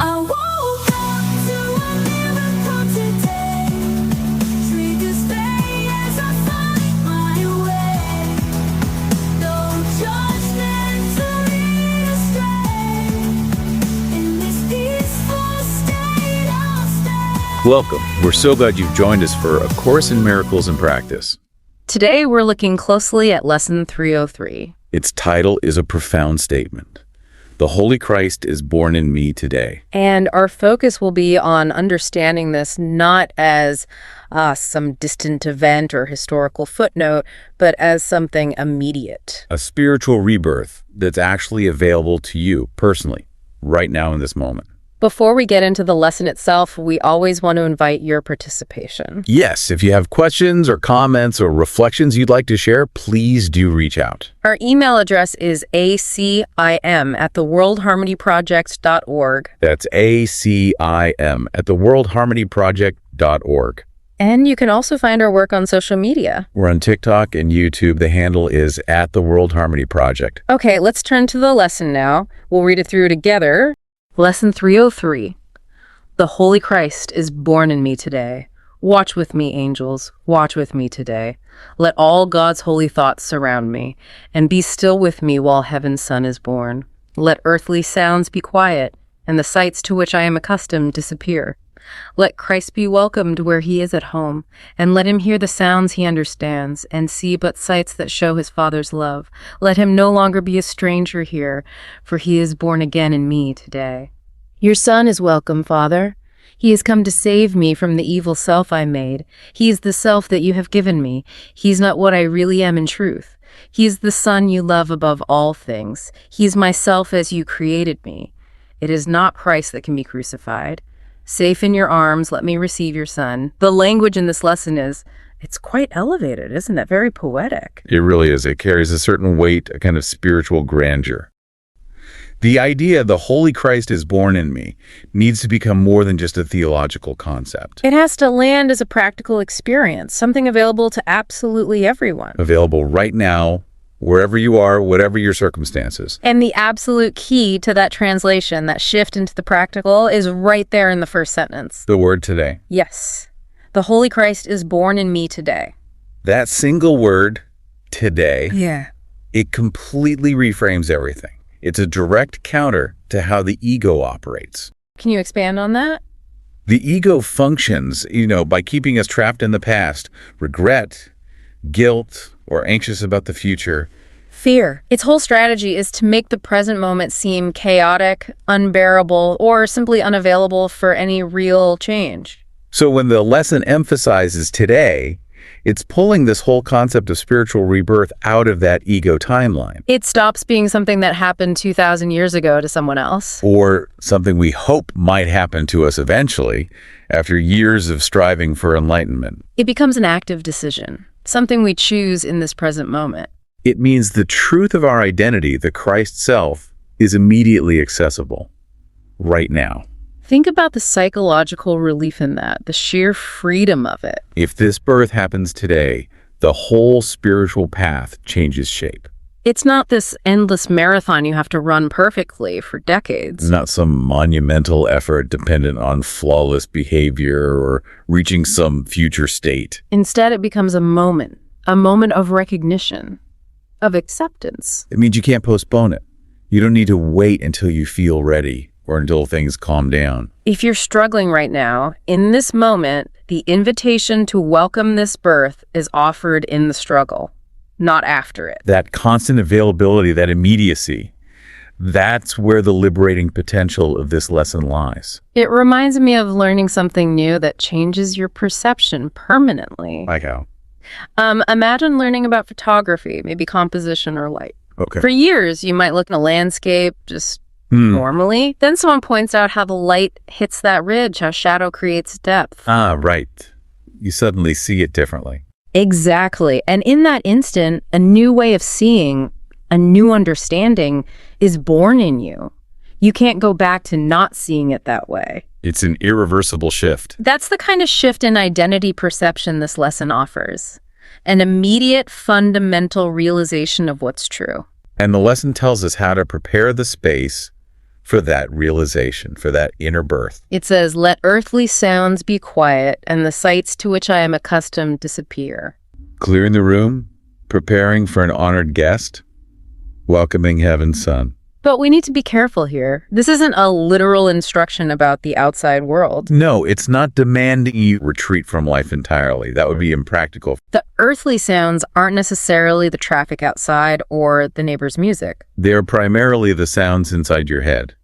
I woke up to a miracle today. Triggers fade as I find my way. No judgment to lead astray. In this peaceful state I'll stay. Welcome. We're so glad you've joined us for A Course in Miracles in Practice. Today, we're looking closely at Lesson 303. Its title is a profound statement. The Holy Christ is born in me today. And our focus will be on understanding this not as some distant event or historical footnote, but as something immediate. A spiritual rebirth that's actually available to you personally, right now in this moment. Before we get into the lesson itself, we always want to invite your participation. Yes, if you have questions or comments or reflections you'd like to share, please do reach out. Our email address is acim@theworldharmonyproject.org. That's ACIM@theworldharmonyproject.org. And you can also find our work on social media. We're on TikTok and YouTube. The handle is @theworldharmonyproject. Okay, let's turn to the lesson now. We'll read it through together. Lesson 303. The Holy Christ is born in me today. Watch with me, angels. Watch with me today. Let all God's holy thoughts surround me, and be still with me while heaven's Son is born. Let earthly sounds be quiet, and the sights to which I am accustomed disappear. Let Christ be welcomed where he is at home, and let him hear the sounds he understands, and see but sights that show his Father's love. Let him no longer be a stranger here, for he is born again in me today. Your Son is welcome, Father. He has come to save me from the evil self I made. He is the self that you have given me. He is not what I really am in truth. He is the Son you love above all things. He is myself as you created me. It is not Christ that can be crucified. Safe in your arms, let me receive your Son. The language in this lesson it's quite elevated, isn't it? Very poetic. It really is. It carries a certain weight, a kind of spiritual grandeur. The idea the Holy Christ is born in me needs to become more than just a theological concept. It has to land as a practical experience, something available to absolutely everyone. Available right now, wherever you are, whatever your circumstances. And the absolute key to that translation, that shift into the practical, is right there in the first sentence. The word today. Yes. The Holy Christ is born in me today. That single word, today, Yeah. it completely reframes everything. It's a direct counter to how the ego operates. Can you expand on that? The ego functions, by keeping us trapped in the past, regret, guilt, or anxious about the future. Fear. Its whole strategy is to make the present moment seem chaotic, unbearable, or simply unavailable for any real change. So when the lesson emphasizes today, it's pulling this whole concept of spiritual rebirth out of that ego timeline. It stops being something that happened 2,000 years ago to someone else. Or something we hope might happen to us eventually after years of striving for enlightenment. It becomes an active decision, something we choose in this present moment. It means the truth of our identity, the Christ self, is immediately accessible right now. Think about the psychological relief in that, the sheer freedom of it. If this birth happens today, the whole spiritual path changes shape. It's not this endless marathon you have to run perfectly for decades. Not some monumental effort dependent on flawless behavior or reaching some future state. Instead, it becomes a moment of recognition, of acceptance. It means you can't postpone it. You don't need to wait until you feel ready or until things calm down. If you're struggling right now, in this moment, the invitation to welcome this birth is offered in the struggle, not after it. That constant availability, that immediacy, that's where the liberating potential of this lesson lies. It reminds me of learning something new that changes your perception permanently. Like how? Imagine learning about photography, maybe composition or light. Okay. For years, you might look in a landscape just normally. Then someone points out how the light hits that ridge, how shadow creates depth. Ah, right. You suddenly see it differently. Exactly. And in that instant, a new way of seeing, a new understanding is born in you. You can't go back to not seeing it that way. It's an irreversible shift. That's the kind of shift in identity perception this lesson offers. An immediate, fundamental realization of what's true. And the lesson tells us how to prepare the space for that realization, for that inner birth. It says, "Let earthly sounds be quiet, and the sights to which I am accustomed disappear." Clearing the room, preparing for an honored guest, welcoming heaven's son. But we need to be careful here. This isn't a literal instruction about the outside world. No, it's not demanding you retreat from life entirely. That would be impractical. The earthly sounds aren't necessarily the traffic outside or the neighbor's music. They're primarily the sounds inside your head,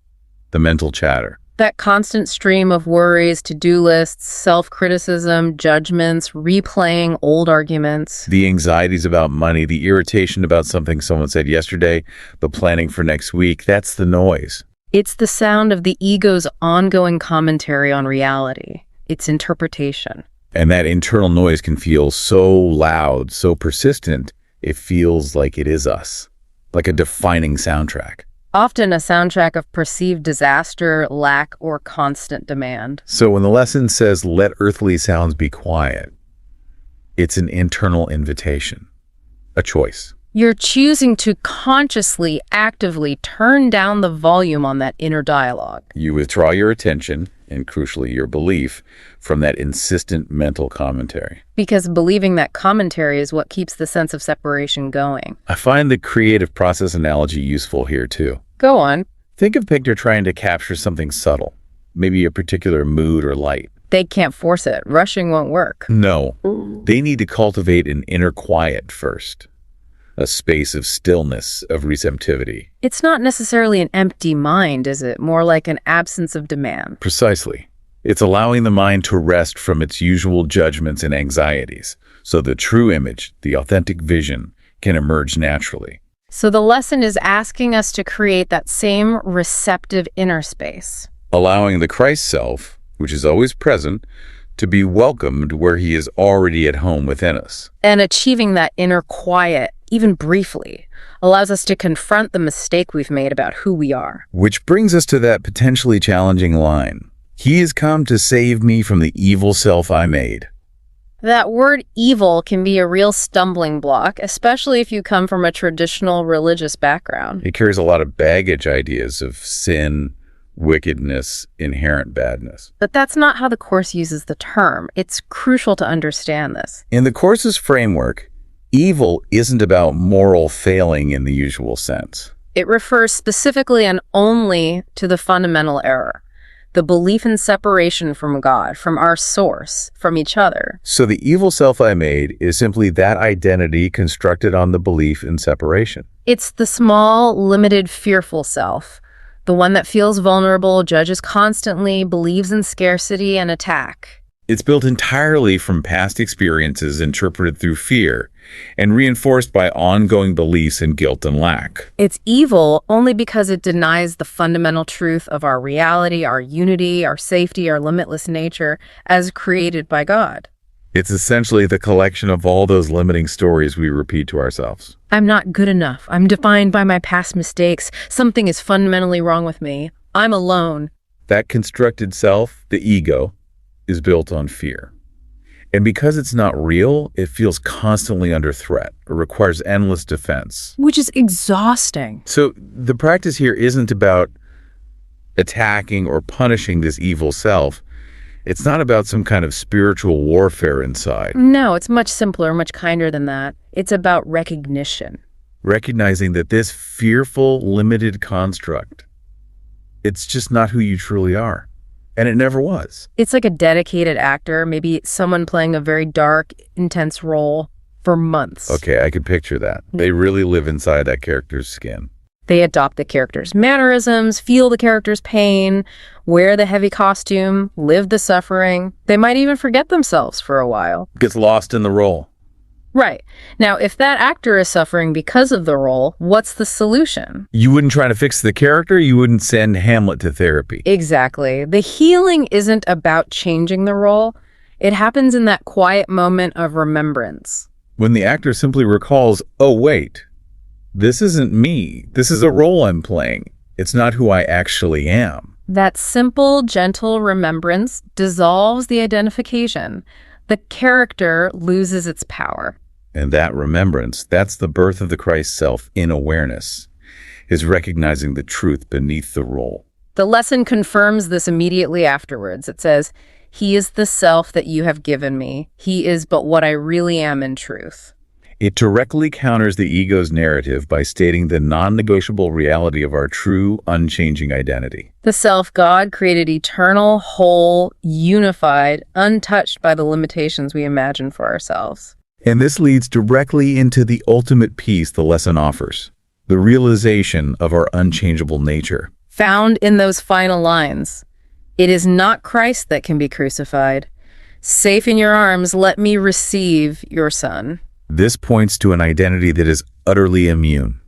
the mental chatter. That constant stream of worries, to-do lists, self-criticism, judgments, replaying old arguments. The anxieties about money, the irritation about something someone said yesterday, the planning for next week, that's the noise. It's the sound of the ego's ongoing commentary on reality, its interpretation. And that internal noise can feel so loud, so persistent, it feels like it is us, like a defining soundtrack. Often a soundtrack of perceived disaster, lack, or constant demand. So when the lesson says, "Let earthly sounds be quiet," it's an internal invitation, a choice. You're choosing to consciously, actively turn down the volume on that inner dialogue. You withdraw your attention, and crucially your belief, from that insistent mental commentary. Because believing that commentary is what keeps the sense of separation going. I find the creative process analogy useful here too. Go on. Think of a painter trying to capture something subtle, maybe a particular mood or light. They can't force it. Rushing won't work. No, they need to cultivate an inner quiet first, a space of stillness, of receptivity. It's not necessarily an empty mind, is it? More like an absence of demand. Precisely. It's allowing the mind to rest from its usual judgments and anxieties, so the true image, the authentic vision, can emerge naturally. So the lesson is asking us to create that same receptive inner space. Allowing the Christ self, which is always present, to be welcomed where he is already at home within us. And achieving that inner quiet, even briefly, allows us to confront the mistake we've made about who we are. Which brings us to that potentially challenging line. He has come to save me from the evil self I made. That word evil can be a real stumbling block, especially if you come from a traditional religious background. It carries a lot of baggage ideas of sin, wickedness, inherent badness. But that's not how the Course uses the term. It's crucial to understand this. In the Course's framework, evil isn't about moral failing in the usual sense. It refers specifically and only to the fundamental error, the belief in separation from God, from our source, from each other. So the evil self I made is simply that identity constructed on the belief in separation. It's the small, limited, fearful self, the one that feels vulnerable, judges constantly, believes in scarcity and attack. It's built entirely from past experiences interpreted through fear and reinforced by ongoing beliefs in guilt and lack. It's evil only because it denies the fundamental truth of our reality, our unity, our safety, our limitless nature as created by God. It's essentially the collection of all those limiting stories we repeat to ourselves. I'm not good enough. I'm defined by my past mistakes. Something is fundamentally wrong with me. I'm alone. That constructed self, the ego, is built on fear. And because it's not real, it feels constantly under threat. It requires endless defense. Which is exhausting. So the practice here isn't about attacking or punishing this evil self. It's not about some kind of spiritual warfare inside. No, it's much simpler, much kinder than that. It's about recognition. Recognizing that this fearful, limited construct, it's just not who you truly are. And it never was. It's like a dedicated actor, maybe someone playing a very dark, intense role for months. Okay, I could picture that. They really live inside that character's skin. They adopt the character's mannerisms, feel the character's pain, wear the heavy costume, live the suffering. They might even forget themselves for a while. Gets lost in the role. Right. Now, if that actor is suffering because of the role, what's the solution? You wouldn't try to fix the character. You wouldn't send Hamlet to therapy. Exactly. The healing isn't about changing the role. It happens in that quiet moment of remembrance. When the actor simply recalls, oh, wait, this isn't me. This is a role I'm playing. It's not who I actually am. That simple, gentle remembrance dissolves the identification. The character loses its power. And that remembrance, that's the birth of the Christ self in awareness, is recognizing the truth beneath the role. The lesson confirms this immediately afterwards. It says, "He is the self that you have given me. He is but what I really am in truth." It directly counters the ego's narrative by stating the non-negotiable reality of our true, unchanging identity. The self God created eternal, whole, unified, untouched by the limitations we imagine for ourselves. And this leads directly into the ultimate peace the lesson offers, the realization of our unchangeable nature. Found in those final lines, "It is not Christ that can be crucified. Safe in your arms, let me receive your Son." This points to an identity that is utterly immune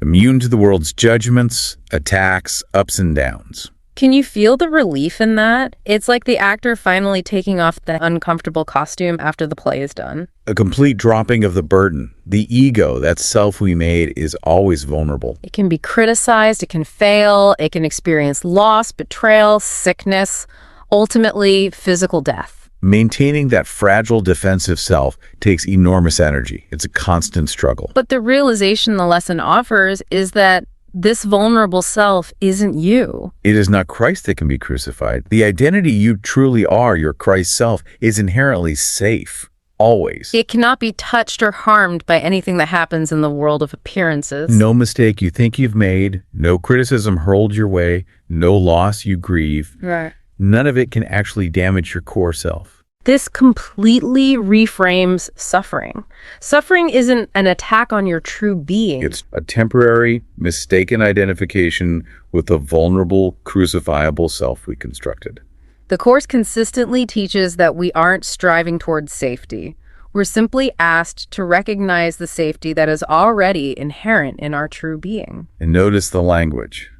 to the world's judgments, attacks, ups and downs. Can you feel the relief in that? It's like the actor finally taking off the uncomfortable costume after the play is done. A complete dropping of the burden. The ego, that self we made, is always vulnerable. It can be criticized, it can fail, it can experience loss, betrayal, sickness, ultimately physical death. Maintaining that fragile defensive self takes enormous energy. It's a constant struggle. But the realization the lesson offers is that this vulnerable self isn't you. It is not Christ that can be crucified. The identity you truly are, your Christ self, is inherently safe. Always. It cannot be touched or harmed by anything that happens in the world of appearances. No mistake you think you've made, no criticism hurled your way, no loss you grieve. Right. None of it can actually damage your core self. This completely reframes suffering. Suffering isn't an attack on your true being. It's a temporary, mistaken identification with the vulnerable, crucifiable self we constructed. The Course consistently teaches that we aren't striving towards safety. We're simply asked to recognize the safety that is already inherent in our true being. And notice the language.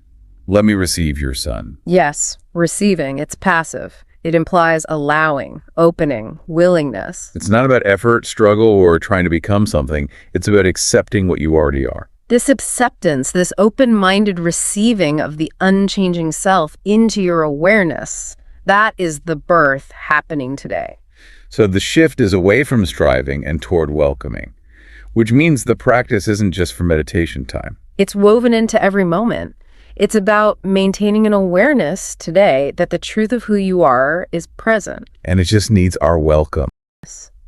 Let me receive your Son. Yes, receiving, it's passive. It implies allowing, opening, willingness. It's not about effort, struggle, or trying to become something. It's about accepting what you already are. This acceptance, this open-minded receiving of the unchanging self into your awareness, that is the birth happening today. So the shift is away from striving and toward welcoming, which means the practice isn't just for meditation time. It's woven into every moment. It's about maintaining an awareness today that the truth of who you are is present. And it just needs our welcome.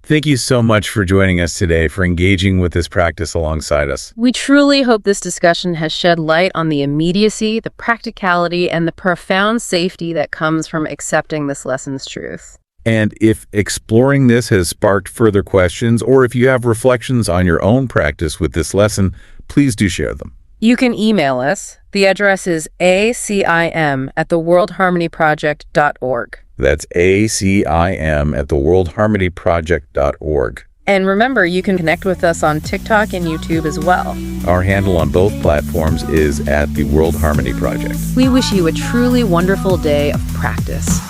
Thank you so much for joining us today, for engaging with this practice alongside us. We truly hope this discussion has shed light on the immediacy, the practicality, and the profound safety that comes from accepting this lesson's truth. And if exploring this has sparked further questions, or if you have reflections on your own practice with this lesson, please do share them. You can email us. The address is acim@theworldharmonyproject.org. That's acim@theworldharmonyproject.org. And remember, you can connect with us on TikTok and YouTube as well. Our handle on both platforms is @The World Harmony Project. We wish you a truly wonderful day of practice.